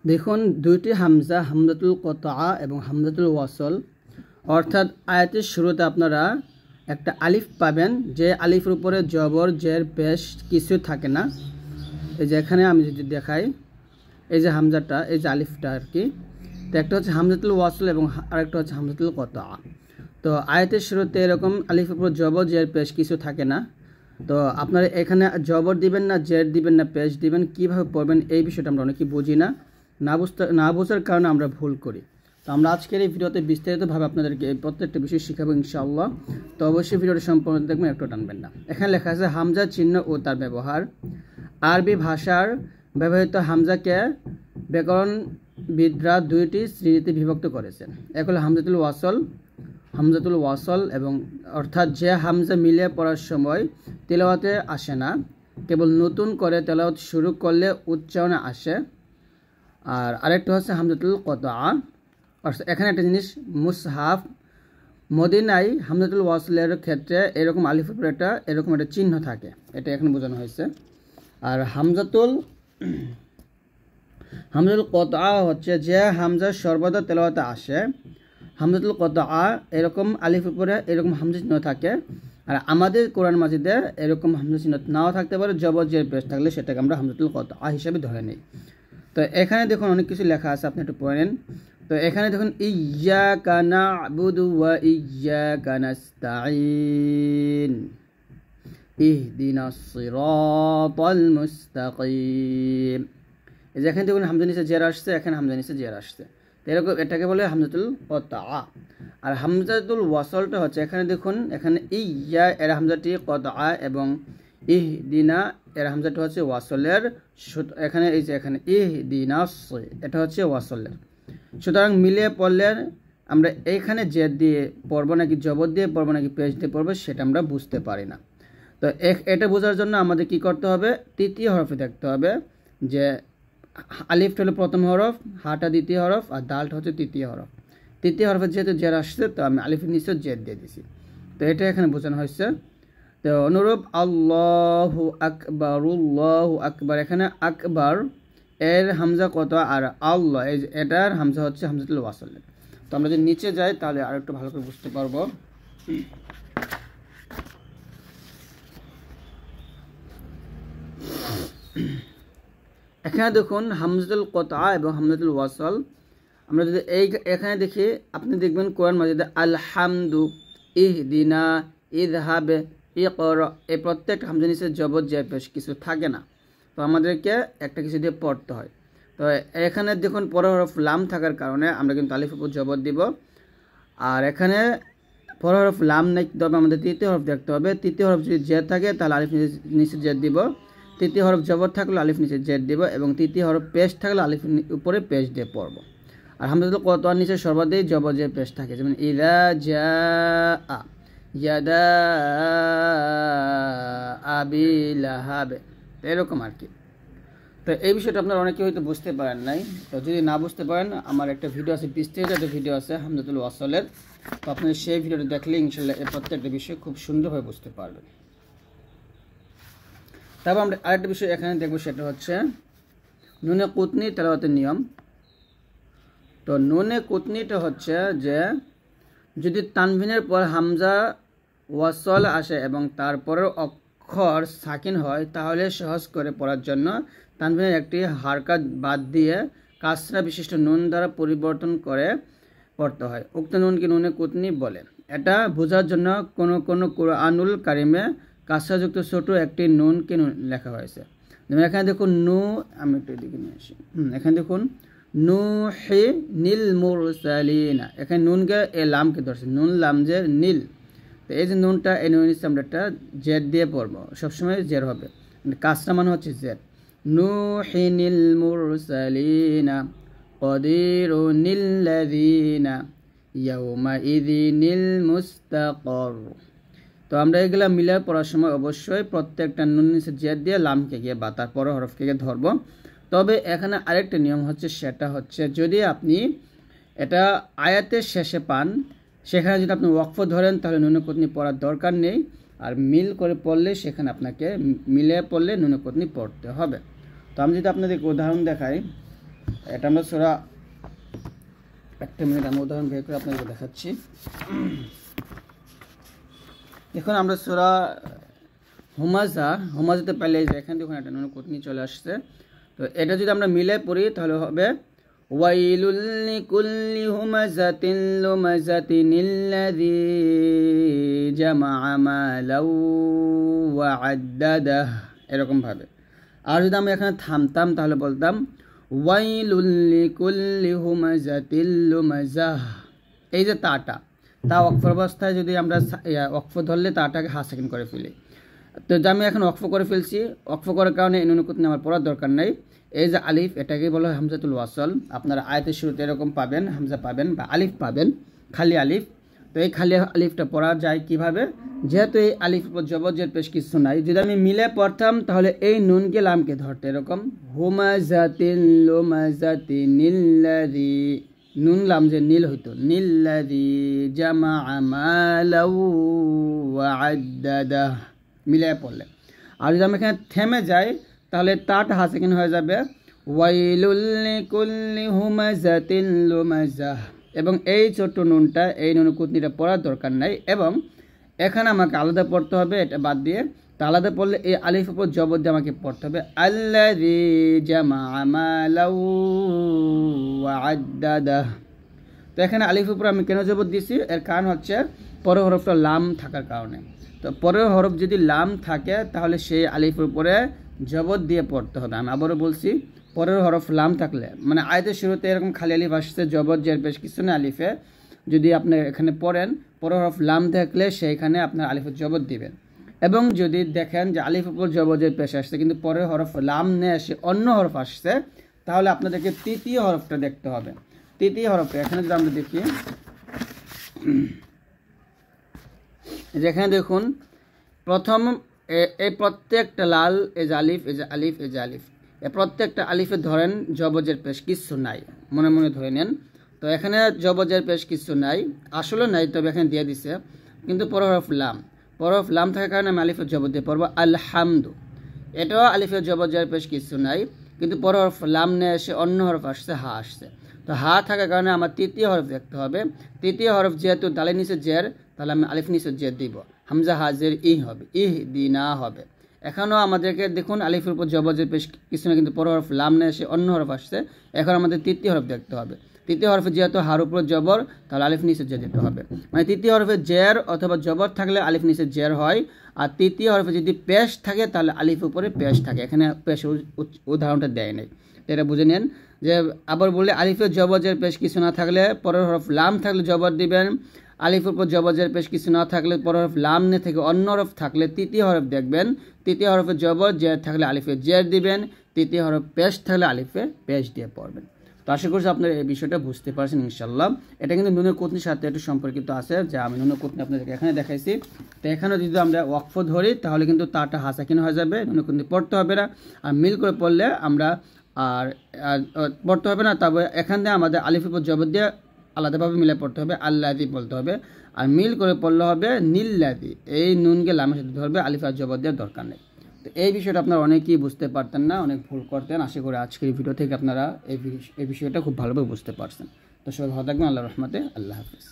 দেখুন দুইটি হামজা হামজাতুল কতআ এবং হামজাতুল ওয়াসল অর্থাৎ আয়াতের শুরুতে আপনারা একটা আলিফ পাবেন যে আলিফের উপরে জবর জের পেশ কিছু থাকে না। এই যে এখানে আমি যদি দেখাই এই যে হামজাটা এই যে আলিফটা আর কি, তো একটা হচ্ছে হামজাতুল ওয়াসল এবং আরেকটা হচ্ছে হামজাতুল কতআ। তো আয়াতের শুরুতে এরকম আলিফের উপর জবর জের পেশ কিছু থাকে না, তো আপনারা এখানে জবর দিবেন না জের দিবেন না পেশ দিবেন, কীভাবে পড়বেন এই বিষয়টা আমরা অনেকেই বুঝি না বোঝার কারণে আমরা ভুল করি। তো আমরা আজকের এই ভিডিওতে বিস্তারিতভাবে আপনাদেরকে প্রত্যেকটা বিষয় শেখাবো ইনশাআল্লাহ। তো অবশ্যই ভিডিওটা সম্পূর্ণ দেখবেন, একটু টানবেন না। এখানে লেখা আছে হামজা চিহ্ন ও তার ব্যবহার। আরবি ভাষার ব্যবহৃত হামজাকে ব্যাকরণবিদরা দুইটি শ্রেণীতে বিভক্ত করেছেন। এক হলো হামজাতুল ওয়াসল এবং অর্থাৎ যে হামজা মিলে পড়ার সময় তেলাওয়াতে আসে না, কেবল নতুন করে তেলাওয়াত শুরু করলে উচ্চারণে আসে। আর আরেকটা হচ্ছে হামজাতুল কতআ। এখানে একটা জিনিস, মুসহাফ মদিনায় হামজাতুল ওয়াসলের ক্ষেত্রে এরকম আলিফের উপরে এরকম একটা চিহ্ন থাকে, এটা এখানে বোঝানো হয়েছে। আর হামজাতুল কতআ হচ্ছে যে হামজা সর্বদা তেলাওয়াতে আসে। হামজাতুল কতআ এরকম আলিফের উপরে এরকম হামজা চিহ্ন থাকে। আর আমাদের কোরআন মাজিদে এরকম হামজা চিহ্ন নাও থাকতে পারে, জবর জের পেশ থাকলে সেটাকে আমরা হামজাতুল কতআ হিসেবে ধরে নিই। তো এখানে দেখুন অনেক কিছু লেখা আছে, আপনি একটু পড়ে নেন। তো এখানে দেখুন ইয়্যাকা না'বুদু ওয়া ইয়্যাকা নাস্তাঈন ইহদিনাস সিরাতাল মুস্তাকিম। এই যে এখানে দেখুন হামজা নিচে জের আসছে, এখানে হামজা নিচে জের আসছে, তো এরকম এটাকে বলে হামজাতুল কতআ। আর হামজাতুল ওয়াসলটা হচ্ছে এখানে দেখুন, এখানে ইয়্যা এর হামজাটি কতআ এবং ইহদিনা এর হামজাটা হচ্ছে ওয়াসলের। এখানে এই যে এখানে ইহদিনাস এটা হচ্ছে ওয়াসলের। সুতরাং মিলিয়ে পড়লে আমরা এইখানে জেদ দিয়ে পড়বো নাকি জবর দিয়ে পড়বো নাকি পেশ দিয়ে পড়বো সেটা আমরা বুঝতে পারি না। তো এটা বোঝার জন্য আমাদের কি করতে হবে, তৃতীয় হরফে দেখতে হবে যে আলিফটা হলো প্রথম হরফ, হাটা দ্বিতীয় হরফ আর দালটা হচ্ছে তৃতীয় হরফ। তৃতীয় হরফে যেহেতু জের আসছে তো আমি আলিফের নিচে জেদ দিয়ে দিছি, তো এটা এখানে বোঝানো হয়েছে। তো অনুরূপ আল্লাহু আকবার, এখানে আকবার এর হামজা কত আর আল্লাহ এটার হামজা হচ্ছে হামজাতুল ওয়াসল। তো আমরা যদি নিচে যাই তাহলে আর একটু ভালো করে বুঝতে পারবো। এখানে দেখুন হামজাতুল কতআ এবং হামজাতুল ওয়াসল। আমরা যদি এখানে দেখি, আপনি দেখবেন কোরআন মাজিদে আলহামদু, ইহদিনা, ইযহাব, ইকরা এই প্রত্যেকটা হামজা নিচে জবর জের পেশ কিছু থাকে না, তো আমাদেরকে একটা কিছু দিয়ে পড়তে হয়। তো এখানে দেখুন পরের হরফ লাম থাকার কারণে আমরা কিন্তু আলিফের উপর জবর দিব। আর এখানে পরের হরফ লাম নেই, তবে আমাদের তৃতীয় হরফ দেখতে হবে। তৃতীয় হরফ যদি জের থাকে তাহলে আলিফ নিচে জের দিব, তৃতীয় হরফ জবর থাকলে আলিফ নিচে জের দিব এবং তৃতীয় হরফ পেশ থাকলে আলিফ উপরে পেশ দিয়ে পড়ব। আর হামজাতুল কতআর নিচে সর্বাধিক জবর জের পেশ থাকে, যেমন ইযা জাআ, ইয়াদা আবিলাহাব, এরকম আর কি। তো এই বিষয়টা আপনারা অনেকে হয়তো বুঝতে পারেন নাই। তো যদি না বুঝতে পারেন, আমার একটা ভিডিও আছে, বিস্তারিত একটা ভিডিও আছে হামজাতুল ওয়াসলের, তো আপনারা সেই ভিডিওটা দেখলে ইনশাআল্লাহ এই প্রত্যেকটা বিষয় খুব সুন্দরভাবে বুঝতে পারবেন। তারপর আমরা আরেকটা বিষয় এখানে দেখবো, সেটা হচ্ছে নুনে কুতনি তেলাওয়াতের নিয়ম। তো নুনে কুতনিটা হচ্ছে যে যদি তানভিনের পর হামজা ওয়াসল আসে এবং তারপরের অক্ষর সাকিন হয়, তাহলে সহজ করে পড়ার জন্য তানভিনের একটি হারকাত বাদ দিয়ে কাসরা বিশিষ্ট নুন দ্বারা পরিবর্তন করে পড়তে হয়। উক্ত নুনকে নুনে কুতনি বলে। এটা বোঝার জন্য কোনো কুরআনুল কারিমে কাসরাযুক্ত ছোট একটি নুনকে লেখা হয়েছে। যেমন এখানে দেখুন আমি একটু এদিকে নিয়ে আসি। এখানে দেখুন নুহি নীল মুরসালিনা, এখানে নুনকে এ লামকে ধরছে, নুন লাম যে নীল, তো এই যে নুনটা এই নুন আমরা একটা জেড দিয়ে পড়বো, সবসময় জের হবে, কাসরা মানে হচ্ছে জেড। নুহি নীল মুরসালিনা কদিরুনিল লাযিনা ইয়াউমাইযিনিল মুস্তাকর। তো আমরা এগুলা মিলে পড়ার সময় অবশ্যই প্রত্যেকটা নুন নিচে জেদ দিয়ে লামকে গিয়ে বা তারপর হরফকে গিয়ে ধরবো। তবে এখানে আরেকটা নিয়ম হচ্ছে, সেটা হচ্ছে যদি আপনি এটা আয়াতের শেষে পান, সেখানে যদি আপনি ওয়াকফ ধরেন তাহলে নুনে কুতনি পড়ার দরকার নেই, আর মিল করে পড়লে সেখানে আপনাকে মিলে পড়লে নুনে কুতনি পড়তে হবে। তো আমি যদি আপনাদেরকে উদাহরণ দেখাই, এটা আমরা সূরা একটা মিনিট আমি উদাহরণ বের করে আপনাদের দেখাচ্ছি। এখন আমরা সূরা হুমাজাতে পেলে এখানে দেখুন একটা নুন কুতনি চলে আসছে। তো এটা যদি আমরা মিলে পড়ি তাহলে হবে ওয়াইলুল লিকুল্লি হুমাজাতিন লুমাজাতিনিল্লাযী জামাআ মালাও ওয়া আদ্দাদাহ, এরকম ভাবে। আর যদি আমরা এখানে থামতাম তাহলে বলতাম ওয়াইলুল লিকুল্লি হুমাজাতিল লুমাজাহ। এই যে তা ওয়াকফ অবস্থায় যদি আমরা ওয়াকফ ধরলে তাটাকে হা সাকিন করে ফেলি। তো আমি এখন ওয়াকফ করে ফেলছি, ওয়াকফ করার কারণে এই নুন কুতনি আমার পড়ার দরকার নাই। এই যে আলিফ, এটাকে বলা হয় হামজাতুল ওয়াসল। আপনারা আয়াতের শুরুতে এরকম পাবেন, হামজা পাবেন বা আলিফ পাবেন, খালি আলিফ। তো এই খালি আলিফটা পড়া যায় কিভাবে? যেহেতু এই আলিফ উপর জবর পেশ কিছু নাই, যদি আমি মিলে পড়তাম তাহলে এই নুনকে লামকে ধরতে এরকম হুমাজাতিন লুমাজাতিনিল্লাযী, নুন লাম যে নীল হইতো, নিল্লাযী জামাআ মালাও ওয়া আদ্দাদাহ, মিলে পড়লে। আর যদি আমি এখানে থেমে যাই তাহলে তাটা হা সাকিন হয়ে যাবে ওয়াইলুল লিকুল্লি হুমাজাতিন লুমাজাহ। এবং এই ছোট্ট নুনটা, এই নুন কুতনিটা পড়ার দরকার নাই। এবং এখানে আমাকে আলাদা পড়তে হবে, এটা বাদ দিয়ে। তা আলাদা পড়লে এই আলিফ উপর জবর দিয়ে আমাকে পড়তে হবে আল্লাযী জামাআ মালাও ওয়া আদ্দাদাহ। তো এখানে আলিফ উপর আমি কেন জবর দিছি? এর কারণ হচ্ছে পরের হরফটা লাম থাকার কারণে। তো পরের হরফ যদি লাম থাকে তাহলে সেই আলিফের উপরে জবর দিয়ে পড়তে হবে। আমি আবারও বলছি, পরের হরফ লাম থাকলে, মানে আয়াতের শুরুতে এরকম খালি আলিফ আসছে, জবর জের পেশ কিছু না আলিফে, যদি আপনি এখানে পড়েন পরের হরফ লাম থাকলে সেইখানে আপনার আলিফের জবর দিবেন। এবং যদি দেখেন যে আলিফ উপর জবর জের পেশ আসছে কিন্তু পরের হরফ লাম নিয়ে এসে অন্য হরফ আসছে, তাহলে আপনাদেরকে তৃতীয় হরফটা দেখতে হবে। তৃতীয় হরফটা এখানে যদি আমরা দেখি, যেখানে দেখুন প্রথম এই প্রত্যেকটা লাল, এই যে আলিফ, এই যে আলিফ, এই যে আলিফ, এই প্রত্যেকটা আলিফে ধরেন জবজের পেশ কিছু নাই, মনে মনে ধরে নেন। তো এখানে জবজের পেশ কিছু নাই, আসলে নাই, তবে এখানে দিয়ে দিছে। কিন্তু পরের হরফ লাম থাকার কারণে আমি আলিফের জবর দিয়ে পড়বো আলহামদু। এটাও আলিফের জবজের পেশ কিছু নাই, কিন্তু পরের হরফ লাম নিয়ে এসে অন্য হরফ আসছে, হা আসছে। তো হা থাকার কারণে আমার তৃতীয় হরফ দেখতে হবে। তৃতীয় হরফ যেহেতু দালের নিচে জের, তাহলে আমি আলিফ নিচে জের দিব, হামজা হাজের ই হবে, ইহ দিনা হবে। এখনও আমাদেরকে দেখুন আলিফের উপর জবজের পেশ কিছু না, কিন্তু পরের হরফ লাম নিয়ে এসে অন্য হরফ আসছে। এখন আমাদের তৃতীয় হরফ দেখতে হবে। তৃতীয় হরফে যেহেতু হার উপর জবর, তাহলে আলিফ নিচে জের দিতে হবে। মানে তৃতীয় হরফে জের অথবা জবর থাকলে আলিফ নিচে জের হয়, আর তৃতীয় হরফে যদি পেশ থাকে তাহলে আলিফ উপরে পেশ থাকে। এখানে পেশ উদাহরণটা দেয় নাই, এটা বুঝে নেন। যে আবার বললে আলিফের জবজের পেশ কিছু না থাকলে পরের হরফ লাম থাকলে জবর দিবেন, আলিফের উপর জবজের পেশ কিছু না থাকলে পরের হরফ লাম নে থেকে অন্য হরফ থাকলে তৃতীয় হরফ দেখবেন, তৃতীয় হরফে জবর জের থাকলে আলিফে জের দিবেন, তৃতীয় হরফ পেশ থাকলে আলিফে পেশ দিয়ে পড়বেন। তো আশা করছি আপনার এই বিষয়টা বুঝতে পারছেন ইনশাল্লাহ। এটা কিন্তু নুনের কুতনির সাথে একটু সম্পর্কিত আছে, যা আমি নুনের কুতনি আপনাদেরকে এখানে দেখাইছি। তো এখানে যদি আমরা ওয়াকফ ধরি তাহলে কিন্তু তাটা হা সাকিন হয়ে যাবে, নুনের কুতনি পড়তে হবে না। আর মিল করে পড়লে আমরা আর পড়তে হবে না, তবে এখান থেকে আমাদের আলিফের উপর জবর দিয়ে আলাদাভাবে মিলে পড়তে হবে, আল্লাযী বলতে হবে। আর মিল করে পড়লে হবে নিল্লাযী, এই নুনকে লামের সাথে ধরবে, আলিফ আর জবর দেওয়ার দরকার নেই। তো এই বিষয়টা আপনারা অনেকেই বুঝতে পারতেন না, অনেক ভুল করতেন। আশা করি আজকের ভিডিও থেকে আপনারা এই বিষয়টা খুব ভালোভাবে বুঝতে পারছেন। তো সবাই ভালো থাকবেন, আল্লাহর রহমতে, আল্লাহ হাফিজ।